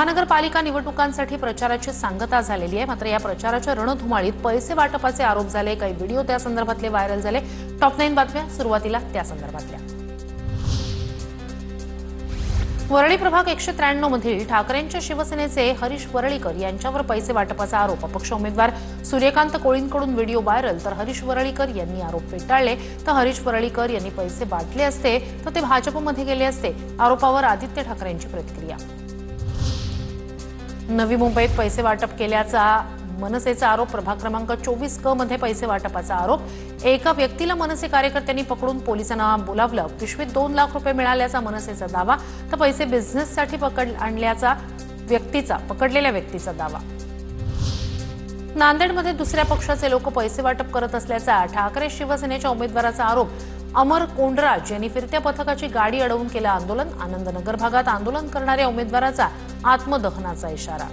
महानगरपालिका निवडणुकांसाठी प्रचाराची सांगता झालेली आहे। मात्र या प्रचाराच्या रणधुमाळीत पैसे वाटपाचे आरोप झाले, काही व्हिडिओ त्या संदर्भातले व्हायरल झाले। टॉप 9 बातम्या सुरुवातीला त्या संदर्भातल्या। वरळी प्रभाग 193 मधील ठाकरेंच्या शिवसेनेचे हरीश वरळीकर यांच्यावर पैसे वाटपाचा आरोप। अपक्ष उमेदवार सूर्यकांत कोळींकडून व्हिडिओ व्हायरल, तर हरीश वरळीकर यांनी आरोप फेटाळले। तर हरीश वरळीकर यांनी पैसे वाटले असते तर ते भाजपमध्ये गेले असते। आरोपावर आदित्य ठाकरेंची प्रतिक्रिया। नवी मुंबईत पैसे वाटप केल्याचा मनसेचा आरोप। प्रभाग क्रमांक 24 क मध्ये पैसे वाटपाचा आरोप। एका व्यक्तीला मनसे कार्यकर्त्यांनी पकडून पोलिसांना बोलावलं। पिशवीत 2 लाख रुपये मिळाल्याचा मनसेचा दावा, तर पैसे बिझनेससाठी पकडलेल्या व्यक्तीचा दावा। नांदेडमध्ये दुसऱ्या पक्षाचे लोक पैसे वाटप करत असल्याचा ठाकरे शिवसेनेच्या उमेदवाराचा आरोप। अमर कोंडराज यांनी फिरत्या पथकाची गाडी अडवून केलं आंदोलन। आनंदनगर भागात आंदोलन करणाऱ्या उमेदवाराचा आत्मदहनाचा इशारा।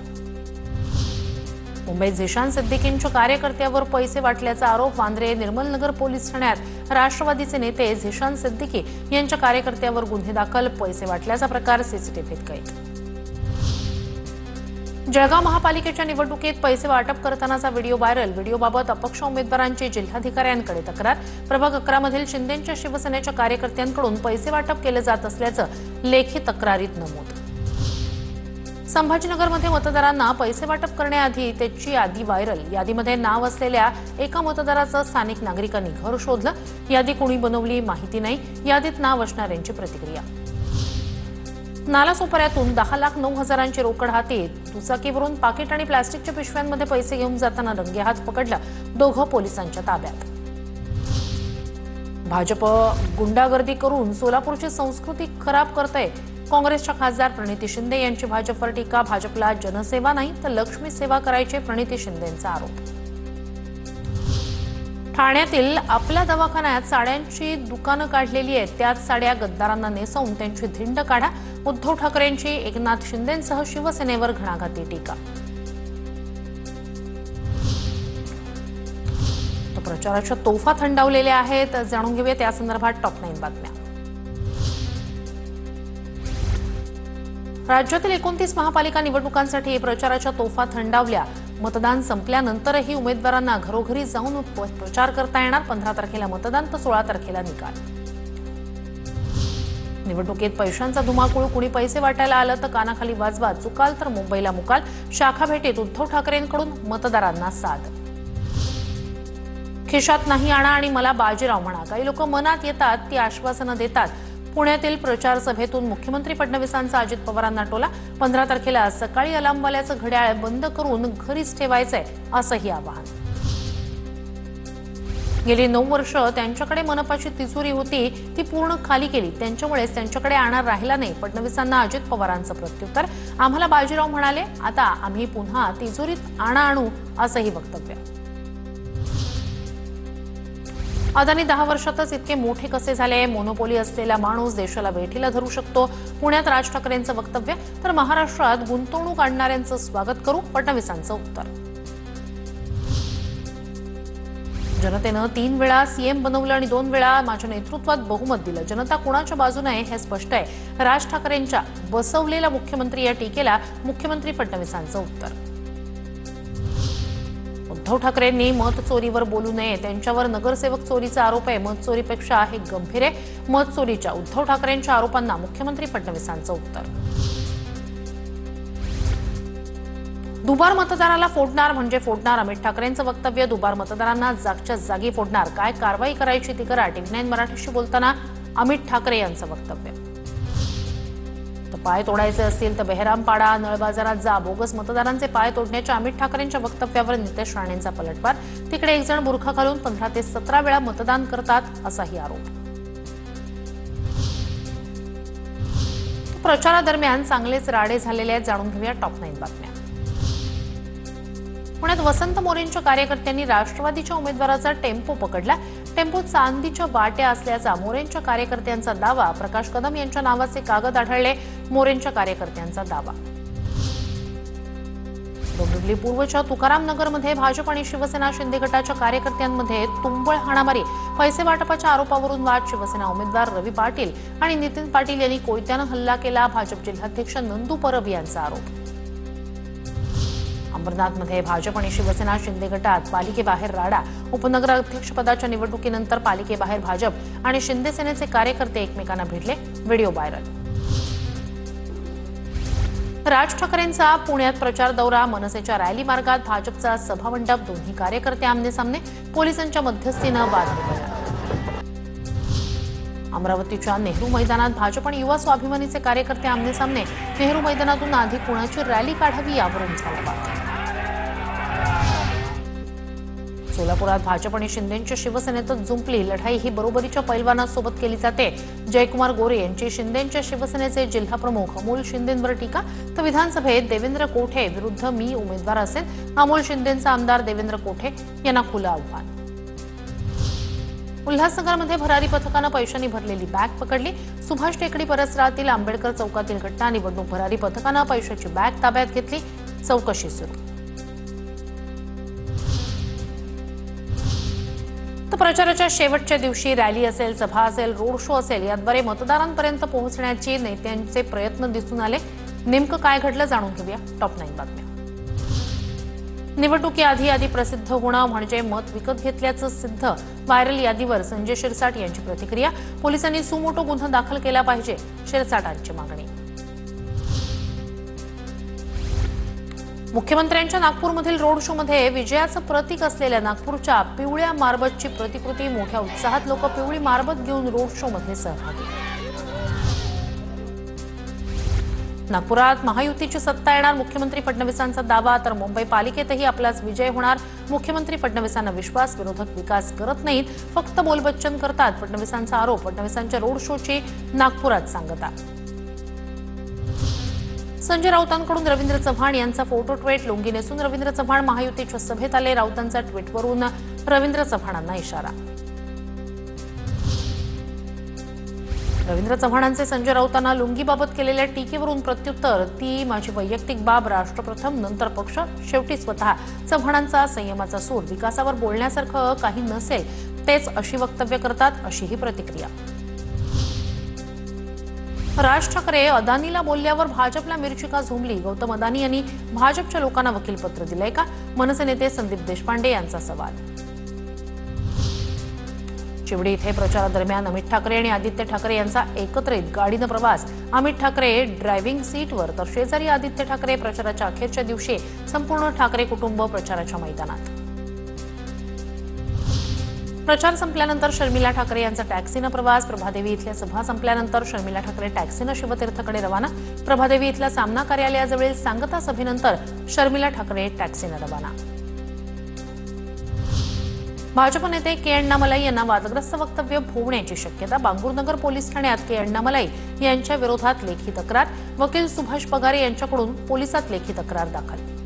मुंबईत झिशान सिद्दीकींच्या कार्यकर्त्यावर पैसे वाटल्याचा आरोप। वांद्रे निर्मलनगर पोलीस ठाण्यात राष्ट्रवादीचे नेते झिशान सिद्दीकी यांच्या कार्यकर्त्यावर गुन्हे दाखल। पैसे वाटल्याचा प्रकार सीसीटीव्हीत कैद। जळगाव महापालिकेच्या निवडणुकीत पैसे वाटप करतानाचा व्हिडिओ व्हायरल। व्हिडिओबाबत अपक्ष उमेदवारांची जिल्हाधिकाऱ्यांकडे तक्रार। प्रभाग 11 मधील शिंदेंच्या शिवसेनेच्या कार्यकर्त्यांकडून पैसे वाटप केले जात असल्याचं लेखी तक्रारीत नमूद। संभाजीनगरमध्ये मतदारांना पैसे वाटप करण्याआधी त्याची यादी व्हायरल। यादीमध्ये नाव असलेल्या एका मतदाराचं स्थानिक नागरिकांनी घर शोधलं। यादी कोणी बनवली माहिती नाही। यादीत नाव असणाऱ्यांची प्रतिक्रिया। नालासोपाऱ्यातून 10,09,000ची रोकड हाती। दुचाकीवरून पाकिट आणि प्लास्टिकच्या पिशव्यांमध्ये पैसे घेऊन जाताना रंगेहात पकडलं। दोघं पोलिसांच्या ताब्यात। भाजप गुंडागर्दी करून सोलापूरची संस्कृती खराब करतंय। काँग्रेसच्या खासदार प्रणिती शिंदे यांची भाजपवर टीका। भाजपला जनसेवा नाही तर लक्ष्मी सेवा करायची, प्रणिती शिंदेंचा आरोप। ठाण्यातील आपल्या दवाखान्यात साड्यांची दुकानं काढलेली आहेत, त्याच साड्या गद्दारांना नेसवून त्यांची धिंड काढा। उद्धव ठाकरेंची एकनाथ शिंदेंसह शिवसेनेवर घणाघाती टीका। प्रचाराच्या तोफा थंडावलेल्या आहेत, जाणून घेऊया त्या संदर्भात टॉप 9 बातम्या। राज्यातील 29 महापालिका निवडणुकांसाठी प्रचाराच्या तोफा थंडावल्या। मतदान संपल्यानंतरही उमेदवारांना घरोघरी जाऊन प्रचार करता येणार। 15 तारखेला मतदान तर 16 तारखेला निकाल। निवडणुकीत पैशांचा धुमाकूळ, कुणी पैसे वाटायला आलं तर कानाखाली वाजवा, चुकाल तर मुंबईला मुकाल। शाखा भेटीत उद्धव ठाकरेंकडून मतदारांना साद। खिशात नाही आणा आणि मला बाजीराव म्हणा, काही लोक मनात येतात ती आश्वासनं देतात। पुण्यातील प्रचार सभेतून मुख्यमंत्री फडणवीसांचा अजित पवारांना टोला। 15 तारखेला सकाळी अलार्मवाल्याचं घड्याळ बंद करून घरीच ठेवायचंय असंही आवाहन। गेली 9 वर्ष त्यांच्याकडे मनपाची तिजोरी होती, ती पूर्ण खाली केली, त्यांच्यामुळेच त्यांच्याकडे आणा राहिला नाही। फडणवीसांना अजित पवारांचं प्रत्युत्तर, आम्हाला बाजीराव म्हणाले, आता आम्ही पुन्हा तिजोरीत आणा आणू असंही वक्तव्य। अदानी 10 वर्षातच इतके मोठे कसे झाले? मोनोपोली असलेला माणूस देशाला वेठीला धरू शकतो। पुण्यात राज ठाकरेंचं वक्तव्य, तर महाराष्ट्रात गुंतवणूक आणणाऱ्यांचं स्वागत करू, फडणवीसांचं उत्तर। जनतेनं 3 वेळा सीएम बनवलं आणि 2 वेळा माझ्या नेतृत्वात बहुमत दिलं। जनता कोणाच्या बाजूने आहे हे स्पष्ट आहे। राज ठाकरेंच्या बसवलेला मुख्यमंत्री या टीकेला मुख्यमंत्री फडणवीसांचं उत्तर। उद्धव ठाकरेंनी मत चोरीवर बोलू नये, त्यांच्यावर नगरसेवक चोरीचा आरोप आहे। मत चोरीपेक्षा हे गंभीर आहे। मत चोरीच्या उद्धव ठाकरेंच्या आरोपांना मुख्यमंत्री फडणवीसांचं उत्तर। दुबार मतदाराला फोडणार म्हणजे फोडणार, अमित ठाकरेंचं वक्तव्य। दुबार मतदारांना जागच्या जागी फोडणार, काय कारवाई करायची ती करा। TV9 मराठीशी बोलताना अमित ठाकरे यांचं वक्तव्य। पाय तोडायचे असतील तर बेहरामपाडा, नळ बाजारात जा। बोगस मतदारांचे पाय तोडण्याच्या अमित ठाकरेंच्या वक्तव्यावर नितेश राणेंचा पलटवार। तिकडे एक जण बुरखा घालून 15 ते 17 वेळा मतदान करतात असाही आरोप। प्रचारादरम्यान चांगलेच राडे झालेले आहेत, जाणून घेऊया टॉप 9 बातम्या। पुण्यात वसंत मोरेंच्या कार्यकर्त्यांनी राष्ट्रवादीच्या उमेदवाराचा टेम्पो पकडला। टेम्पोत चांदीच्या बाट्या असल्याचा मोरेंच्या कार्यकर्त्यांचा दावा। प्रकाश कदम यांच्या नावाचे कागद आढळले, मोरेंच्या कार्यकर्त्यांचा दावा। डोंबिवली पूर्वच्या तुकाराम नगरमध्ये भाजप आणि शिवसेना शिंदे गटाच्या कार्यकर्त्यांमध्ये तुंबळ हाणामारी। पैसे वाटपाच्या आरोपावरून वाद। शिवसेना उमेदवार रवी पाटील आणि नितीन पाटील यांनी कोयत्यानं हल्ला केला। भाजप जिल्हाध्यक्ष नंदू परब यांचा आरोप। अंबरनाथमध्ये भाजप आणि शिवसेना शिंदे गटात पालिकेबाहेर राडा. उपनगराध्यक्षपदाच्या निवडणुकीनंतर पालिकेबाहेर भाजप आणि शिंदे सेनेचे कार्यकर्ते एकमेकांना भिडले. Video viral. राज ठाकरेंचा पुण्यात प्रचार दौरा. मनसेच्या रॅली मार्गात भाजपचा सभामंडप. दोन्ही कार्यकर्ते आमने-सामने. पोलिसांच्या मध्यस्थीनं वाद निवडला. अमरावतीच्या नेहरू मैदानात भाजप आणि युवा स्वाभिमानीचे कार्यकर्ते आमने-सामने. नेहरू मैदानातून आधी कुणाची रॅली काढावी यावरून झाला वाद. सोलापुरात भाजप आणि शिंदेंच्या शिवसेनेतच जुंपली लढाई. ही बरोबरीच्या पैलवानासोबत केली जाते. जयकुमार गोरे यांची शिंदेंच्या शिवसेनेचे जिल्हाप्रमुख अमोल शिंदेंवर टीका. तर विधानसभेत देवेंद्र कोठे विरुद्ध मी उमेदवार असेल. अमोल शिंदेंचा आमदार देवेंद्र कोठे यांना खुलं आव्हान. उल्हासनगरमध्ये भरारी पथकानं पैशांनी भरलेली बॅग पकडली. सुभाष टेकडी परिसरातील आंबेडकर चौकातील घटना. निवडणूक भरारी पथकानं पैशाची बॅग ताब्यात घेतली. चौकशी सुरू. तर प्रचाराच्या शेवटच्या दिवशी रॅली असेल, सभा असेल, रोड शो असेल याद्वारे मतदारांपर्यंत पोहोचण्याचे नेत्यांचे प्रयत्न दिसून आले. नेमकं काय घडलं जाणून घेऊया टॉप 9 बातम्या. निवडणुकीआधी प्रसिद्ध होणं म्हणजे मत विकत घेतल्याचं सिद्ध. व्हायरल यादीवर संजय शिरसाट यांची प्रतिक्रिया. पोलिसांनी सुमोटो गुन्हा दाखल केला पाहिजे. शिरसाटांची मागणी. मुख्यमंत्र्यांच्या नागपूरमधील रोड शोमध्ये विजयाचं प्रतीक असलेल्या नागपूरच्या पिवळ्या मारबतची प्रतिकृती. मोठ्या उत्साहात लोक पिवळी मारबत घेऊन रोड शोमध्ये सहभागी. नागपुरात महायुतीची सत्ता येणार. मुख्यमंत्री फडणवीसांचा दावा. तर मुंबई पालिकेतही आपलाच विजय होणार. मुख्यमंत्री फडणवीसांना विश्वास. विरोधक विकास करत नाहीत, फक्त बोलबच्चन करतात. फडणवीसांचा आरोप. फडणवीसांच्या रोड शोची नागपुरात सांगता. संजय राऊतांकडून रवींद्र चव्हाण यांचा फोटो ट्विट. लुंगी नेसून रवींद्र चव्हाण महायुतीच्या सभेत आले. राऊतांचा ट्विटवरून रवींद्र चव्हाणांना इशारा. रवींद्र चव्हाणांचे संजय राऊतांना लुंगीबाबत केलेल्या टीकेवरून प्रत्युत्तर. ती माझी वैयक्तिक बाब. राष्ट्र प्रथम, नंतर पक्ष, शेवटी स्वतः. चव्हाणांचा संयमाचा सूर. विकासावर बोलण्यासारखं काही नसेल तेच अशी वक्तव्य करतात, अशीही प्रतिक्रिया. राज ठाकरे अदानीला बोलल्यावर भाजपला मिरची का झोंबली. गौतम अदानी यांनी भाजपच्या लोकांना वकीलपत्र दिलंय का. मनसे नेते संदीप देशपांडे यांचा सवाल. चिवडी इथे प्रचारादरम्यान अमित ठाकरे आणि आदित्य ठाकरे यांचा एकत्रित गाडीनं प्रवास. अमित ठाकरे ड्रायव्हिंग सीटवर तर शेजारी आदित्य ठाकरे. प्रचाराच्या अखेरच्या दिवशी संपूर्ण ठाकरे कुटुंब प्रचाराच्या मैदानात. प्रचार संपल्यानंतर शर्मिला ठाकरे यांचा टॅक्सीनं प्रवास. प्रभादेवी इथल्या सभा संपल्यानंतर शर्मिला ठाकरे टॅक्सीनं शिवतीर्थकडे रवाना. प्रभादेवी इथल्या सामना कार्यालयाजवळील सांगता सभेनंतर शर्मिला ठाकरे टॅक्सीनं रवाना. भाजप नेते के अण्णामलाई यांना वादग्रस्त वक्तव्य भोवण्याची शक्यता. बांगूरनगर पोलीस ठाण्यात के अण्णामलाई यांच्या विरोधात लेखी तक्रार. वकील सुभाष पगारे यांच्याकडून पोलिसात लेखी तक्रार दाखल.